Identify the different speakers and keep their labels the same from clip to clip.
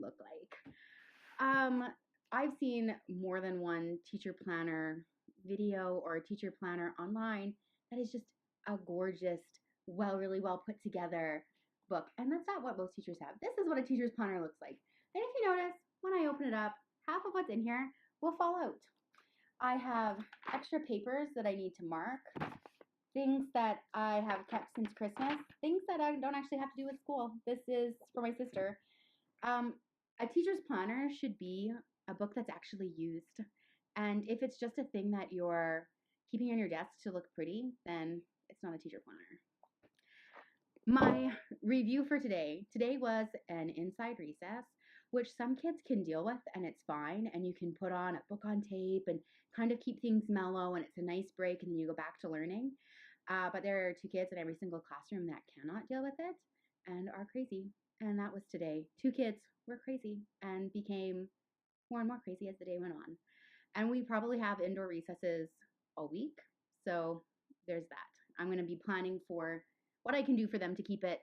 Speaker 1: look like. I've seen more than one teacher planner video or teacher planner online that is just a gorgeous, really well put together book. And that's not what most teachers have. This is what a teacher's planner looks like. And if you notice, when I open it up, half of what's in here will fall out. I have extra papers that I need to mark, things that I have kept since Christmas, things that I don't actually have to do with school. This is for my sister. A teacher's planner should be a book that's actually used. And if it's just a thing that you're keeping on your desk to look pretty, then it's not a teacher planner. My review for today was an inside recess, which some kids can deal with and it's fine. And you can put on a book on tape and kind of keep things mellow and it's a nice break and then you go back to learning. But there are 2 kids in every single classroom that cannot deal with it and are crazy. And that was today. 2 kids were crazy and became more and more crazy as the day went on. And we probably have indoor recesses all week. So there's that. I'm going to be planning for what I can do for them to keep it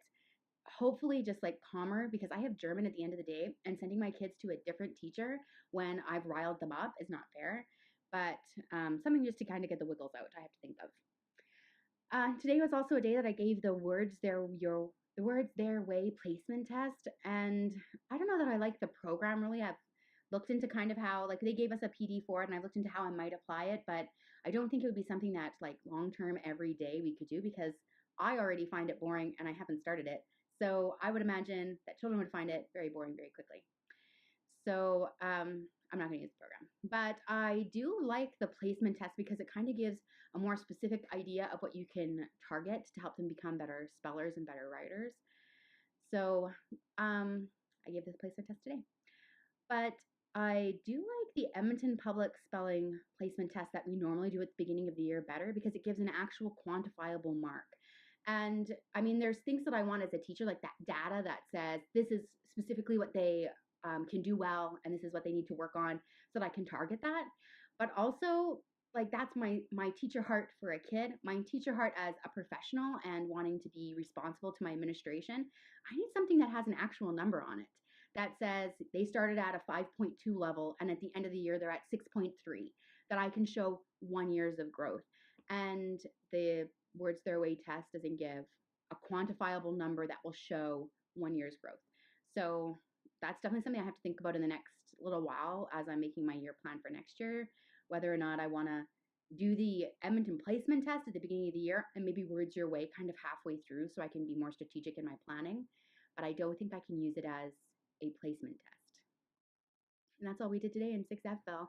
Speaker 1: hopefully just like calmer, because I have German at the end of the day and sending my kids to a different teacher when I've riled them up is not fair. But something just to kind of get the wiggles out I have to think of. Today was also a day that I gave the Words Their Way placement test. And I don't know that I like the program really. I've looked into kind of how, like, they gave us a PD for it and I looked into how I might apply it, but I don't think it would be something that like long-term every day we could do because I already find it boring and I haven't started it. So I would imagine that children would find it very boring very quickly. So I'm not going to use the program. But I do like the placement test because it kind of gives a more specific idea of what you can target to help them become better spellers and better writers. So I gave this placement test today. But I do like the Edmonton Public Spelling Placement Test that we normally do at the beginning of the year better because it gives an actual quantifiable mark. And I mean, there's things that I want as a teacher, like that data that says this is specifically what they can do well and this is what they need to work on so that I can target that. But also, like, that's my teacher heart for a kid, my teacher heart as a professional and wanting to be responsible to my administration. I need something that has an actual number on it that says they started at a 5.2 level and at the end of the year they're at 6.3, that I can show 1 year's of growth. And the Words Their Way test doesn't give a quantifiable number that will show 1 year's growth. So that's definitely something I have to think about in the next little while as I'm making my year plan for next year, whether or not I want to do the Edmonton placement test at the beginning of the year and maybe Words Your Way kind of halfway through so I can be more strategic in my planning. But I don't think I can use it as a placement test. And that's all we did today in Sixeffville.